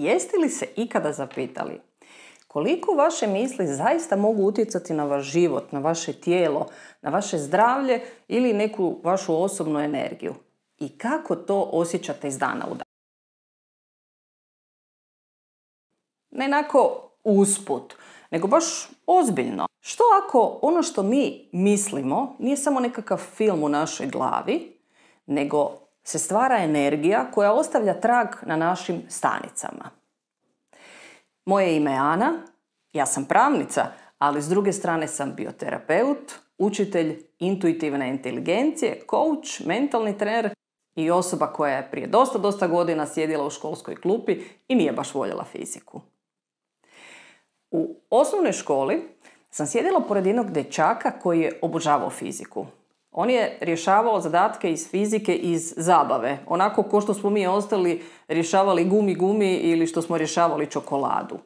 Jeste li se ikada zapitali koliko vaše misli zaista mogu utjecati na vaš život, na vaše tijelo, na vaše zdravlje ili neku vašu osobnu energiju? I kako to osjećate iz dana u dan? Ne onako usput, nego baš ozbiljno. Što ako ono što mi mislimo nije samo nekakav film u našoj glavi, nego se stvara energija koja ostavlja trag na našim stanicama? Moje ime je Ana, ja sam pravnica, ali s druge strane sam bioterapeut, učitelj intuitivne inteligencije, coach, mentalni trener i osoba koja je prije dosta godina sjedila u školskoj klupi i nije baš voljela fiziku. U osnovnoj školi sam sjedila pored jednog dječaka koji je obožavao fiziku. On je rješavao zadatke iz fizike iz zabave, onako ko što smo mi ostali rješavali gumi ili što smo rješavali čokoladu.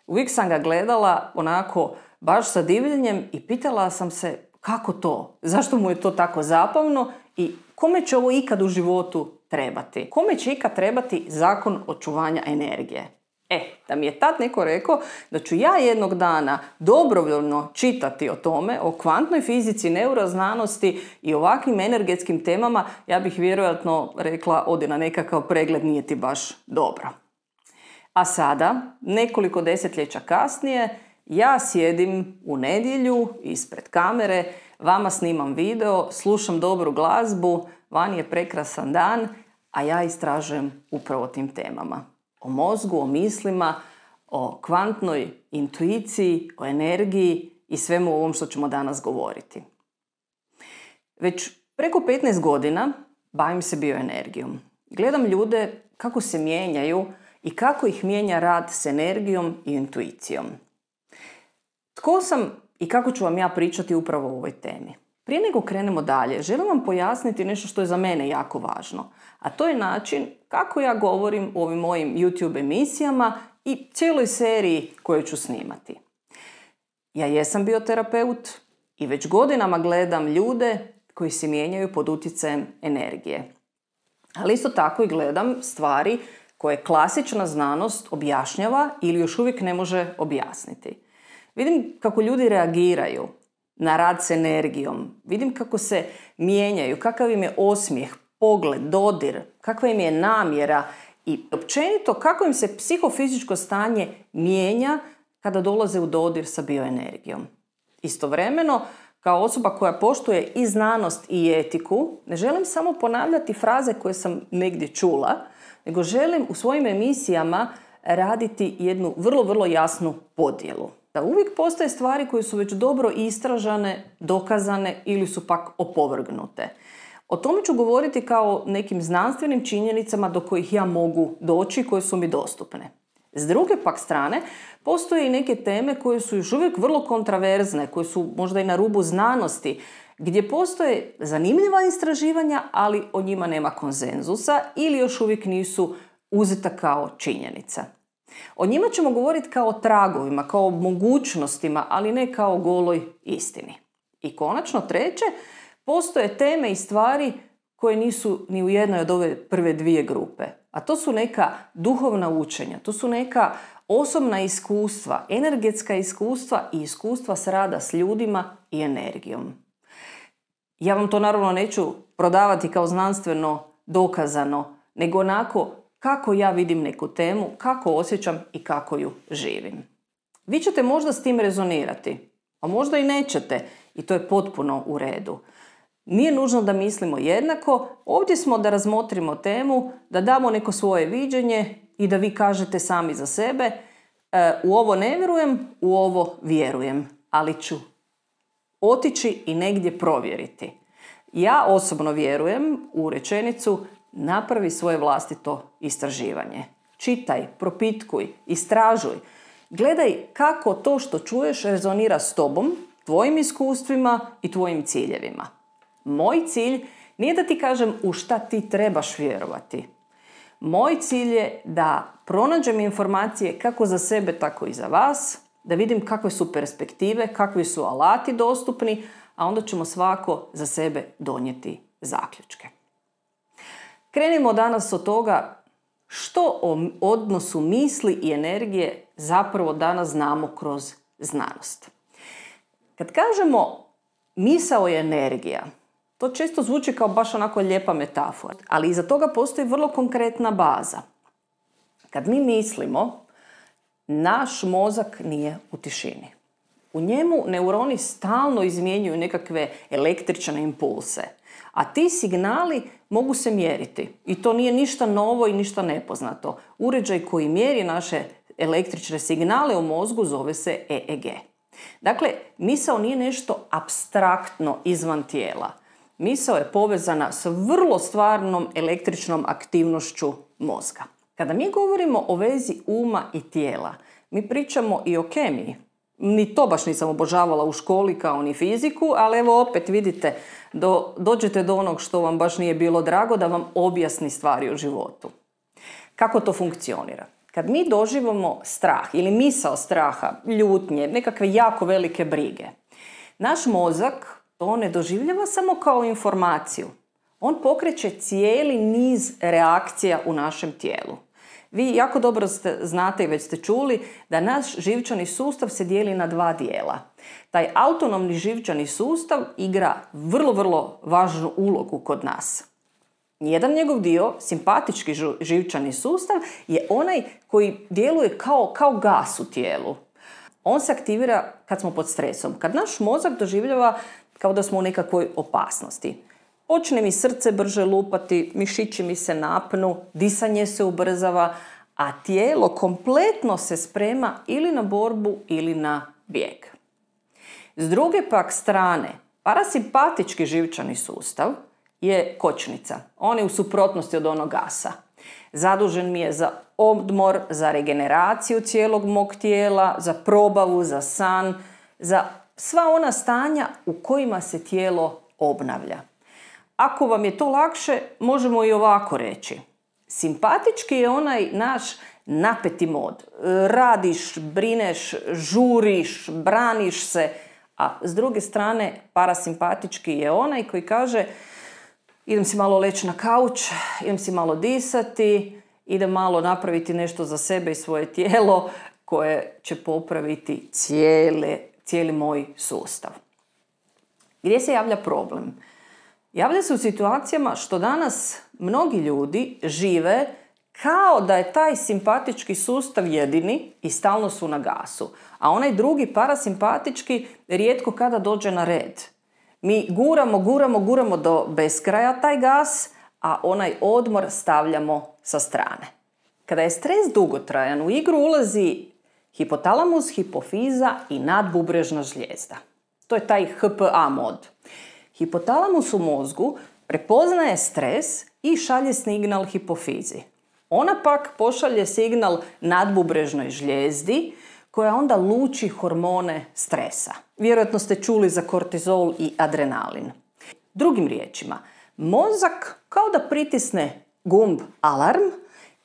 Uvijek sam ga gledala onako baš sa divljenjem i pitala sam se kako to, zašto mu je to tako zabavno i kome će ovo ikad u životu trebati. Kome će ikad trebati zakon očuvanja energije? Da mi je tad neko rekao da ću ja jednog dana dobrovoljno čitati o tome, o kvantnoj fizici, neuroznanosti i ovakvim energetskim temama, ja bih vjerojatno rekla odi na nekakav pregled, nije ti baš dobro. A sada, nekoliko desetljeća kasnije, ja sjedim u nedjelju ispred kamere, vama snimam video, slušam dobru glazbu, vani je prekrasan dan, a ja istražujem upravo tim temama. O mozgu, o mislima, o kvantnoj intuiciji, o energiji i svemu ovom što ćemo danas govoriti. Već preko 15 godina bavim se bioenergijom. Gledam ljude kako se mijenjaju i kako ih mijenja rad s energijom i intuicijom. Tko sam i kako ću vam ja pričati upravo o ovoj temi? Prije nego krenemo dalje, želim vam pojasniti nešto što je za mene jako važno, a to je način kako ja govorim u ovim mojim YouTube emisijama i cijeloj seriji koju ću snimati. Ja jesam bioterapeut i već godinama gledam ljude koji se mijenjaju pod utjecajem energije. Ali isto tako i gledam stvari koje klasična znanost objašnjava ili još uvijek ne može objasniti. Vidim kako ljudi reagiraju na rad s energijom, vidim kako se mijenjaju, kakav im je osmijeh, pogled, dodir, kakva im je namjera i općenito kako im se psihofizičko stanje mijenja kada dolaze u dodir sa bioenergijom. Istovremeno, kao osoba koja poštuje i znanost i etiku, ne želim samo ponavljati fraze koje sam negdje čula, nego želim u svojim emisijama raditi jednu vrlo jasnu podjelu. Da uvijek postoje stvari koje su već dobro istražene, dokazane ili su pak opovrgnute. O tome ću govoriti kao nekim znanstvenim činjenicama do kojih ja mogu doći, koje su mi dostupne. S druge pak strane, postoje i neke teme koje su još uvijek vrlo kontraverzne, koje su možda i na rubu znanosti, gdje postoje zanimljiva istraživanja, ali o njima nema konsenzusa ili još uvijek nisu uzeta kao činjenica. O njima ćemo govoriti kao tragovima, kao mogućnostima, ali ne kao goloj istini. I konačno treće, postoje teme i stvari koje nisu ni u jednoj od ove prve dvije grupe. A to su neka duhovna učenja, to su neka osobna iskustva, energetska iskustva i iskustva s rada s ljudima i energijom. Ja vam to naravno neću prodavati kao znanstveno dokazano, nego onako kako ja vidim neku temu, kako osjećam i kako ju živim. Vi ćete možda s tim rezonirati, a možda i nećete i to je potpuno u redu. Nije nužno da mislimo jednako, ovdje smo da razmotrimo temu, da damo neko svoje viđenje i da vi kažete sami za sebe u ovo ne vjerujem, u ovo vjerujem, ali ću otići i negdje provjeriti. Ja osobno vjerujem u rečenicu napravi svoje vlastito istraživanje. Čitaj, propitkuj, istražuj. Gledaj kako to što čuješ rezonira s tobom, tvojim iskustvima i tvojim ciljevima. Moj cilj nije da ti kažem u šta ti trebaš vjerovati. Moj cilj je da pronađem informacije kako za sebe, tako i za vas, da vidim kakve su perspektive, kakvi su alati dostupni, a onda ćemo svako za sebe donijeti zaključke. Krenimo danas od toga što o odnosu misli i energije zapravo danas znamo kroz znanost. Kad kažemo misao je energija, to često zvuči kao baš onako lijepa metafora, ali iza toga postoji vrlo konkretna baza. Kad mi mislimo, naš mozak nije u tišini. U njemu neuroni stalno izmjenjuju nekakve električne impulse, a ti signali mogu se mjeriti. I to nije ništa novo i ništa nepoznato. Uređaj koji mjeri naše električne signale u mozgu zove se EEG. Dakle, misao nije nešto apstraktno izvan tijela. Misao je povezana s vrlo stvarnom električnom aktivnošću mozga. Kada mi govorimo o vezi uma i tijela, mi pričamo i o kemiji. Ni to baš nisam obožavala u školi kao ni fiziku, ali evo opet vidite, dođete do onog što vam baš nije bilo drago da vam objasni stvari o životu. Kako to funkcionira? Kad mi doživimo strah ili misao straha, ljutnje, nekakve jako velike brige, naš mozak to ne doživljava samo kao informaciju. On pokreće cijeli niz reakcija u našem tijelu. Vi jako dobro znate i već ste čuli da naš živčani sustav se dijeli na dva dijela. Taj autonomni živčani sustav igra vrlo važnu ulogu kod nas. Jedan njegov dio, simpatički živčani sustav, je onaj koji djeluje kao gas u tijelu. On se aktivira kad smo pod stresom, kad naš mozak doživljava kao da smo u nekakvoj opasnosti. Počne mi srce brže lupati, mišići mi se napnu, disanje se ubrzava, a tijelo kompletno se sprema ili na borbu ili na bijeg. S druge pak strane, parasimpatički živčani sustav je kočnica. On je u suprotnosti od onog gasa. Zadužen mi je za odmor, za regeneraciju cijelog mog tijela, za probavu, za san, za sva ona stanja u kojima se tijelo obnavlja. Ako vam je to lakše, možemo i ovako reći. Simpatički je onaj naš napeti mod. Radiš, brineš, žuriš, braniš se, a s druge strane parasimpatički je onaj koji kaže idem si malo leći na kauč, idem si malo disati, idem malo napraviti nešto za sebe i svoje tijelo koje će popraviti cijeli moj sustav. Gdje se javlja problem? Javlja se u situacijama što danas mnogi ljudi žive kao da je taj simpatički sustav jedini i stalno su na gasu, a onaj drugi parasimpatički rijetko kada dođe na red. Mi guramo do beskraja taj gas, a onaj odmor stavljamo sa strane. Kada je stres dugotrajan, u igru ulazi hipotalamus, hipofiza i nadbubrežna žlijezda. To je taj HPA mod. Hipotalamus u mozgu prepoznaje stres i šalje signal hipofizi. Ona pak pošalje signal nadbubrežnoj žlijezdi koja onda luči hormone stresa. Vjerojatno ste čuli za kortizol i adrenalin. Drugim riječima, mozak kao da pritisne gumb alarm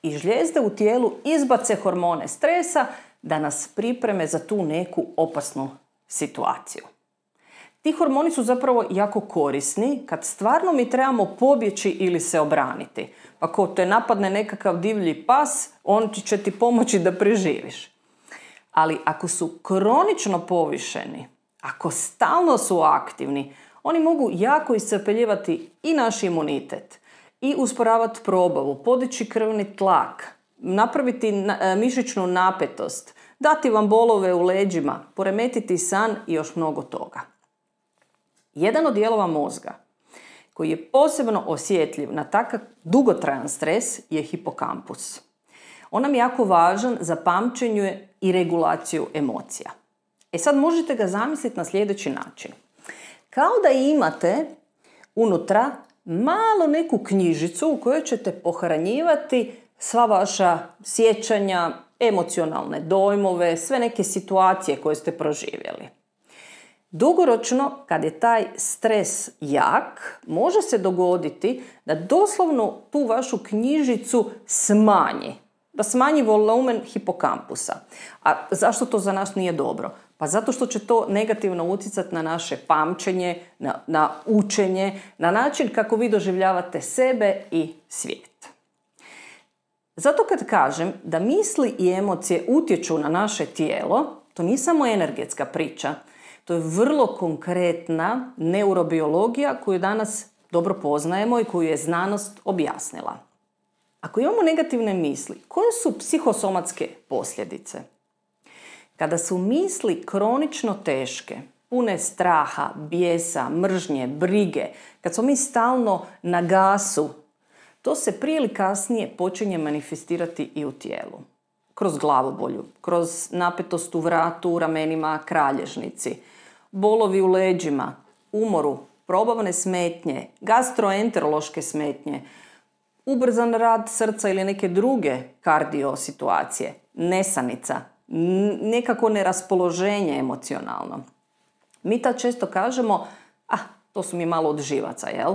i žlijezde u tijelu izbace hormone stresa da nas pripreme za tu neku opasnu situaciju. Ti hormoni su zapravo jako korisni kad stvarno mi trebamo pobjeći ili se obraniti. Ako te napadne nekakav divlji pas, on će ti pomoći da preživiš. Ali ako su kronično povišeni, ako stalno su aktivni, oni mogu jako iscrpeljivati i naš imunitet, i usporavati probavu, podići krvni tlak, napraviti mišićnu napetost, dati vam bolove u leđima, poremetiti san i još mnogo toga. Jedan od dijelova mozga koji je posebno osjetljiv na takav dugotrajan stres je hipokampus. On nam je jako važan za pamćenje i regulaciju emocija. Sad možete ga zamisliti na sljedeći način. Kao da imate unutra malo neku knjižicu u kojoj ćete pohranjivati sva vaša sjećanja, emocionalne dojmove, sve neke situacije koje ste proživjeli. Dugoročno, kad je taj stres jak, može se dogoditi da doslovno tu vašu knjižicu smanji. Da smanji volumen hipokampusa. A zašto to za nas nije dobro? Pa zato što će to negativno utjecati na naše pamćenje, na učenje, na način kako vi doživljavate sebe i svijet. Zato kad kažem da misli i emocije utječu na naše tijelo, to nije samo energetska priča. To je vrlo konkretna neurobiologija koju danas dobro poznajemo i koju je znanost objasnila. Ako imamo negativne misli, koje su psihosomatske posljedice? Kada su misli kronično teške, pune straha, bijesa, mržnje, brige, kad smo mi stalno na gasu, to se prije ili kasnije počinje manifestirati i u tijelu. Kroz glavobolju, kroz napetost u vratu, ramenima, kralježnici, bolovi u leđima, umoru, probavne smetnje, gastroenterološke smetnje, ubrzan rad srca ili neke druge kardio situacije, nesanica, nekako neraspoloženje emocionalno. Mi tad često kažemo, to su mi malo od živaca, jel?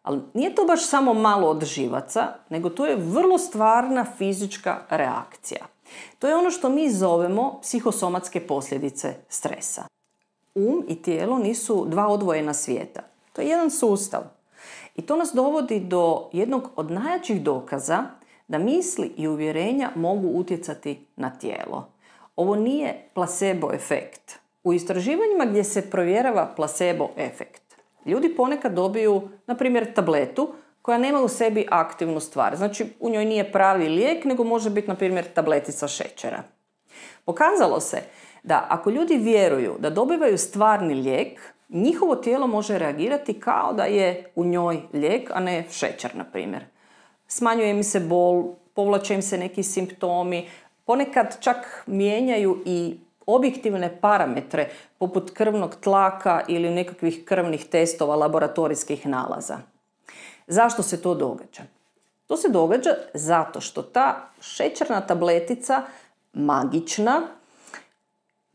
Ali nije to baš samo malo od živaca, nego to je vrlo stvarna fizička reakcija. To je ono što mi zovemo psihosomatske posljedice stresa. I tijelo nisu dva odvojena svijeta. To je jedan sustav. I to nas dovodi do jednog od najjačih dokaza da misli i uvjerenja mogu utjecati na tijelo. Ovo nije placebo efekt. U istraživanjima gdje se provjerava placebo efekt, ljudi ponekad dobiju, na primjer, tabletu koja nema u sebi aktivnu stvar. Znači, u njoj nije pravi lijek, nego može biti, na primjer, tabletica šećera. Pokazalo se da ako ljudi vjeruju da dobivaju stvarni lijek, njihovo tijelo može reagirati kao da je u njoj lijek, a ne šećer, na primjer. Smanjuje im se bol, povlače im se neki simptomi, ponekad čak mijenjaju i objektivne parametre poput krvnog tlaka ili nekakvih krvnih testova, laboratorijskih nalaza. Zašto se to događa? To se događa zato što ta šećerna tabletica, magična,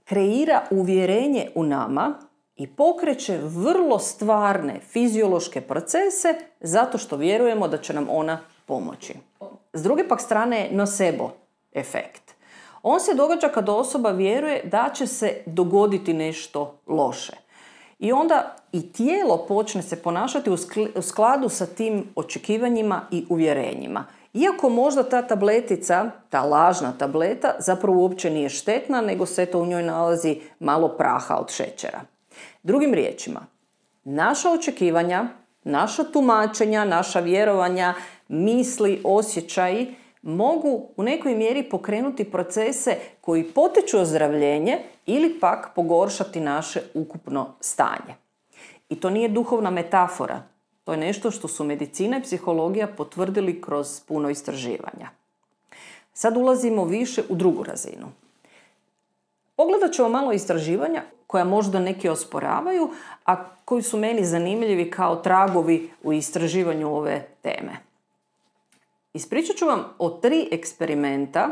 kreira uvjerenje u nama i pokreće vrlo stvarne fiziološke procese zato što vjerujemo da će nam ona pomoći. S druge pak strane je nocebo efekt. On se događa kad osoba vjeruje da će se dogoditi nešto loše. I onda i tijelo počne se ponašati u skladu sa tim očekivanjima i uvjerenjima. Iako možda ta tabletica, ta lažna tableta, zapravo uopće nije štetna, nego se to u njoj nalazi malo praha od šećera. Drugim riječima, naša očekivanja, naša tumačenja, naša vjerovanja, misli, osjećaji mogu u nekoj mjeri pokrenuti procese koji potiču ozdravljenje ili pak pogoršati naše ukupno stanje. I to nije duhovna metafora. To je nešto što su medicina i psihologija potvrdili kroz puno istraživanja. Sad ulazimo više u drugu razinu. Pogledat ćemo malo istraživanja koja možda neki osporavaju, a koji su meni zanimljivi kao tragovi u istraživanju ove teme. Ispričat ću vam o 3 eksperimenta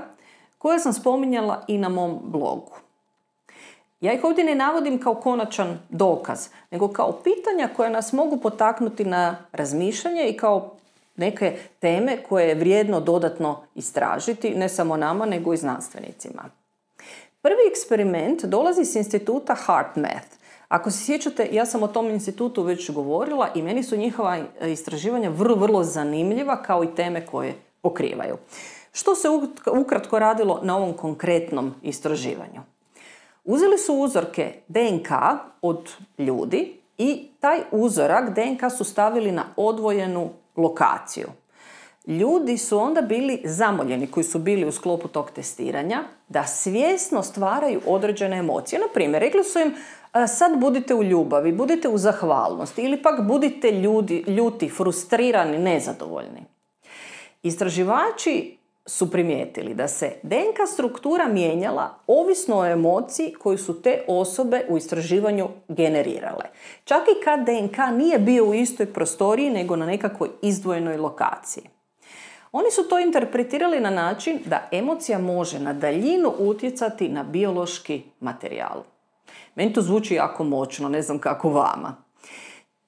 koje sam spominjala i na mom blogu. Ja ih ovdje ne navodim kao konačan dokaz, nego kao pitanja koja nas mogu potaknuti na razmišljanje i kao neke teme koje je vrijedno dodatno istražiti, ne samo nama, nego i znanstvenicima. Prvi eksperiment dolazi s instituta HeartMath. Ako se sjećate, ja sam o tom institutu već govorila i meni su njihova istraživanja vrlo zanimljiva kao i teme koje pokrivaju. Što se ukratko radilo na ovom konkretnom istraživanju? Uzeli su uzorke DNK od ljudi i taj uzorak DNK su stavili na odvojenu lokaciju. Ljudi su onda bili zamoljeni, koji su bili u sklopu tog testiranja, da svjesno stvaraju određene emocije. Na primjer, rekli su im, sad budite u ljubavi, budite u zahvalnosti ili pak budite ljuti, frustrirani, nezadovoljni. Istraživači su primijetili da se DNK struktura mijenjala ovisno o emociji koju su te osobe u istraživanju generirale. Čak i kad DNK nije bio u istoj prostoriji nego na nekakvoj izdvojenoj lokaciji. Oni su to interpretirali na način da emocija može na daljinu utjecati na biološki materijal. Meni to zvuči jako moćno, ne znam kako vama.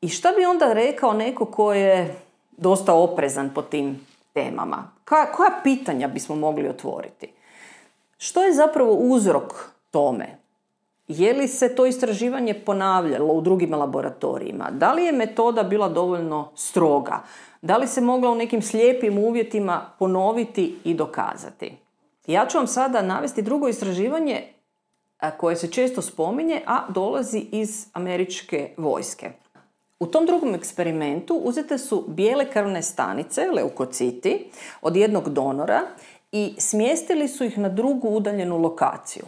I šta bi onda rekao neko ko je dosta oprezan po tim temama? Koja pitanja bismo mogli otvoriti? Što je zapravo uzrok tome? Je li se to istraživanje ponavljalo u drugim laboratorijima? Da li je metoda bila dovoljno stroga? Da li se mogla u nekim slijepim uvjetima ponoviti i dokazati? Ja ću vam sada navesti drugo istraživanje koje se često spominje, a dolazi iz američke vojske. U tom drugom eksperimentu uzete su bijele krvne stanice, leukociti, od jednog donora i smjestili su ih na drugu udaljenu lokaciju.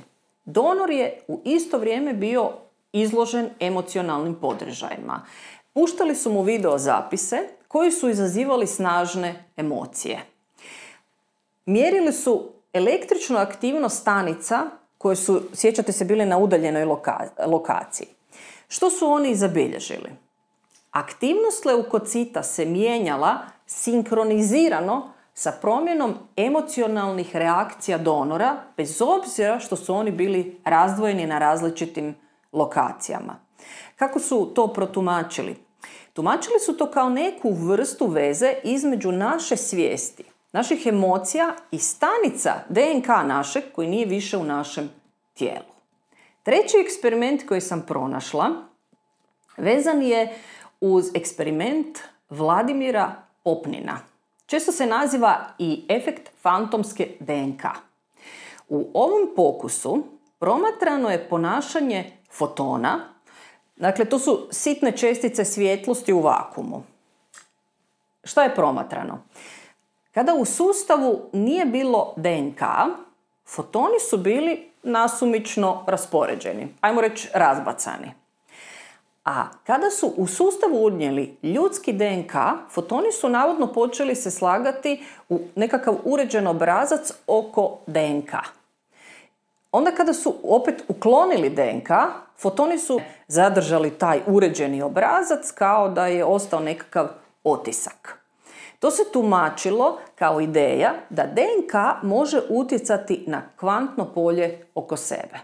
Donor je u isto vrijeme bio izložen emocionalnim podržajima. Puštali su mu video zapise koji su izazivali snažne emocije. Mjerili su električnu aktivnost stanica koje su, sjećate se, bile na udaljenoj lokaciji. Što su oni zabilježili? Aktivnost leukocita se mijenjala sinkronizirano sa promjenom emocionalnih reakcija donora, bez obzira što su oni bili razdvojeni na različitim lokacijama. Kako su to protumačili? Tumačili su to kao neku vrstu veze između naše svijesti, naših emocija i stanica DNK našeg koji nije više u našem tijelu. Treći eksperiment koji sam pronašla vezan je uz eksperiment Vladimira Popnina. Često se naziva i efekt fantomske DNK. U ovom pokusu promatrano je ponašanje fotona, dakle to su sitne čestice svjetlosti u vakuumu. Šta je promatrano? Kada u sustavu nije bilo DNK, fotoni su bili nasumično raspoređeni, ajmo reći razbacani. A kada su u sustavu unijeli ljudski DNK, fotoni su navodno počeli se slagati u nekakav uređen obrazac oko DNK. Onda kada su opet uklonili DNK, fotoni su zadržali taj uređeni obrazac kao da je ostao nekakav otisak. To se tumačilo kao ideja da DNK može utjecati na kvantno polje oko sebe.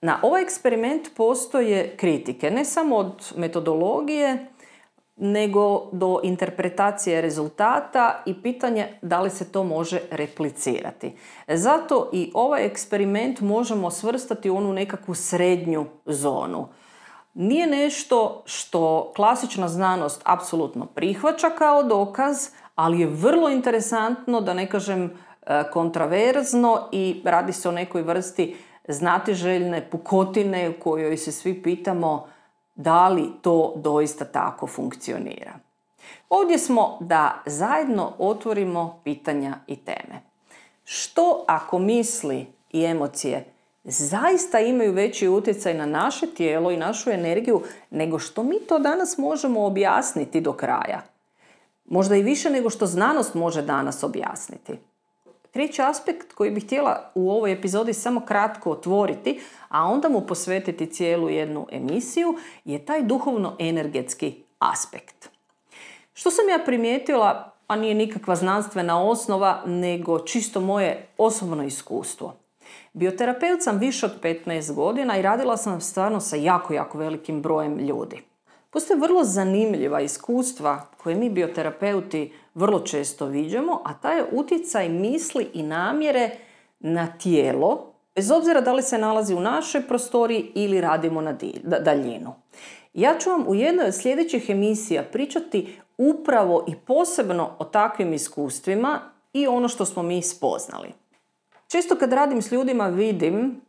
Na ovaj eksperiment postoje kritike, ne samo od metodologije, nego do interpretacije rezultata i pitanje da li se to može replicirati. Zato i ovaj eksperiment možemo svrstati u onu nekakvu srednju zonu. Nije nešto što klasična znanost apsolutno prihvaća kao dokaz, ali je vrlo interesantno, da ne kažem kontraverzno, i radi se o nekoj vrsti znatiželjne pukotine u kojoj se svi pitamo da li to doista tako funkcionira. Ovdje smo da zajedno otvorimo pitanja i teme. Što ako misli i emocije zaista imaju veći utjecaj na naše tijelo i našu energiju nego što mi to danas možemo objasniti do kraja? Možda i više nego što znanost može danas objasniti. Treći aspekt koji bih htjela u ovoj epizodi samo kratko otvoriti, a onda mu posvetiti cijelu jednu emisiju, je taj duhovno-energetski aspekt. Što sam ja primijetila, a nije nikakva znanstvena osnova, nego čisto moje osobno iskustvo. Bioterapeut sam više od 15 godina i radila sam stvarno sa jako velikim brojem ljudi. Postoje vrlo zanimljiva iskustva koje mi bioterapeuti vrlo često viđamo, a taj je utjecaj misli i namjere na tijelo, bez obzira da li se nalazi u našoj prostoriji ili radimo na daljinu. Ja ću vam u jednoj od sljedećih emisija pričati upravo i posebno o takvim iskustvima i ono što smo mi spoznali. Često kad radim s ljudima vidim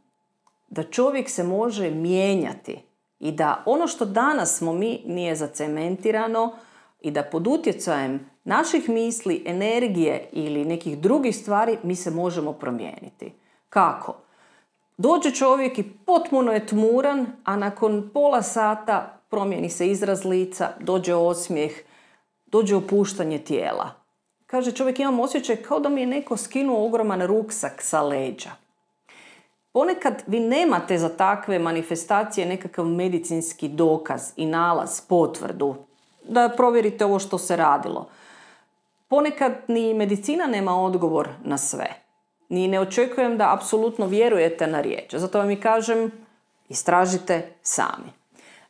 da čovjek se može mijenjati i da ono što danas smo mi nije zacementirano i da pod utjecajem naših misli, energije ili nekih drugih stvari mi se možemo promijeniti. Kako? Dođe čovjek i potpuno je tmuran, a nakon pola sata promijeni se izraz lica, dođe osmijeh, dođe opuštanje tijela. Kaže čovjek, imam osjećaj kao da mi je neko skinuo ogroman ruksak sa leđa. Ponekad vi nemate za takve manifestacije nekakav medicinski dokaz i nalaz, potvrdu, da provjerite ovo što se radilo. Ponekad ni medicina nema odgovor na sve. Ni ne očekujem da apsolutno vjerujete na riječ. Zato vam i kažem, istražite sami.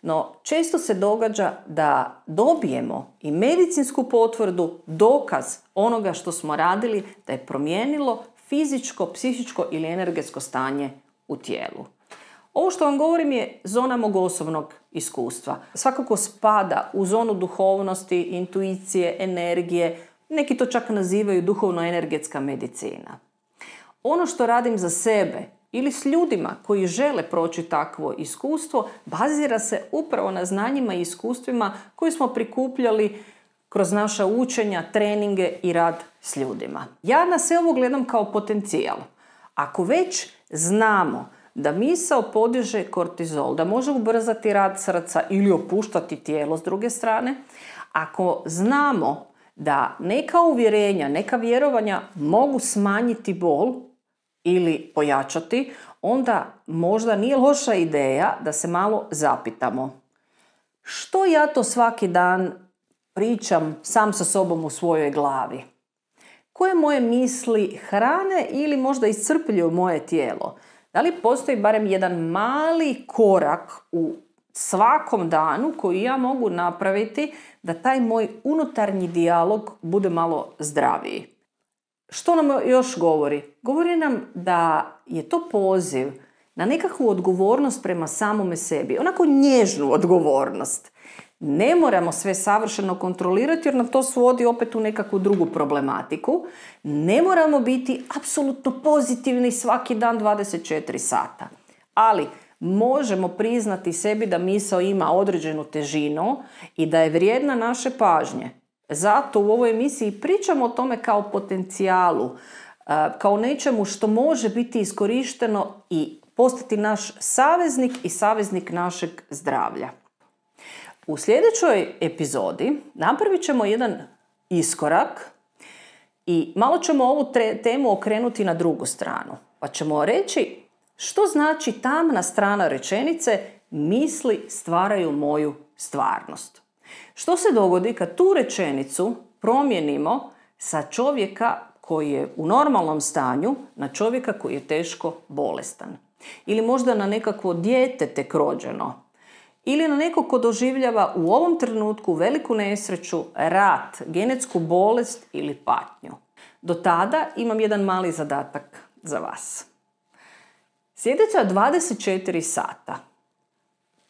No, često se događa da dobijemo i medicinsku potvrdu, dokaz onoga što smo radili, da je promijenilo fizičko, psihičko ili energetsko stanje u tijelu. Ovo što vam govorim je zona mog osobnog iskustva. Svakako spada u zonu duhovnosti, intuicije, energije, neki to čak nazivaju duhovno-energetska medicina. Ono što radim za sebe ili s ljudima koji žele proći takvo iskustvo, bazira se upravo na znanjima i iskustvima koje smo prikupljali kroz naša učenja, treninge i rad s ljudima. Ja na sve ovo gledam kao potencijal. Ako već znamo da misao podiže kortizol, da može ubrzati rad srca ili opuštati tijelo s druge strane, ako znamo da neka uvjerenja, neka vjerovanja mogu smanjiti bol ili pojačati, onda možda nije loša ideja da se malo zapitamo. Što ja to svaki dan pričam sam sa sobom u svojoj glavi? Koje moje misli hrane ili možda iscrpljuju moje tijelo? Da li postoji barem jedan mali korak u svakom danu koji ja mogu napraviti da taj moj unutarnji dijalog bude malo zdraviji? Što nam još govori? Govori nam da je to poziv na nekakvu odgovornost prema samome sebi. Onako nježnu odgovornost. Ne moramo sve savršeno kontrolirati jer nam to svodi opet u nekakvu drugu problematiku. Ne moramo biti apsolutno pozitivni svaki dan 24 sata. Ali možemo priznati sebi da misao ima određenu težinu i da je vrijedna naše pažnje. Zato u ovoj emisiji pričamo o tome kao potencijalu, kao nečemu što može biti iskorišteno i postati naš saveznik i saveznik našeg zdravlja. U sljedećoj epizodi napravit ćemo jedan iskorak i malo ćemo ovu temu okrenuti na drugu stranu. Pa ćemo reći što znači tamna strana rečenice misli stvaraju moju stvarnost. Što se dogodi kad tu rečenicu promijenimo sa čovjeka koji je u normalnom stanju na čovjeka koji je teško bolestan? Ili možda na nekakvo dijete tek rođeno? Ili na nekog ko doživljava u ovom trenutku veliku nesreću, rat, genetsku bolest ili patnju? Do tada imam jedan mali zadatak za vas. Sljedeća 24 sata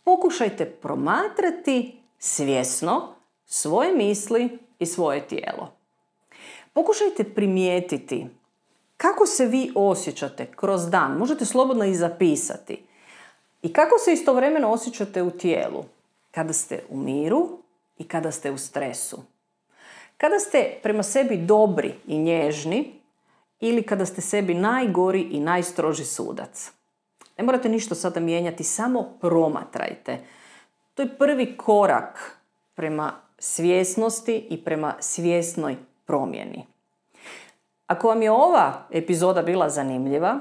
pokušajte promatrati svjesno svoje misli i svoje tijelo. Pokušajte primijetiti kako se vi osjećate kroz dan. Možete slobodno i zapisati. I kako se istovremeno osjećate u tijelu. Kada ste u miru i kada ste u stresu. Kada ste prema sebi dobri i nježni ili kada ste sebi najgori i najstroži sudac. Ne morate ništa sada mijenjati, samo promatrajte. To je prvi korak prema svjesnosti i prema svjesnoj promjeni. Ako vam je ova epizoda bila zanimljiva,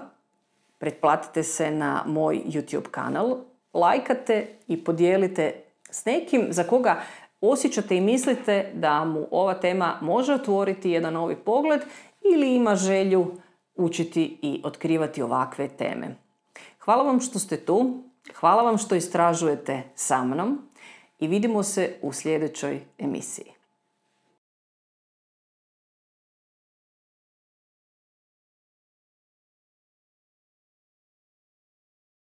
pretplatite se na moj YouTube kanal, lajkate i podijelite s nekim za koga osjećate i mislite da mu ova tema može otvoriti jedan novi pogled ili ima želju učiti i otkrivati ovakve teme. Hvala vam što ste tu, hvala vam što istražujete sa mnom i vidimo se u sljedećoj emisiji.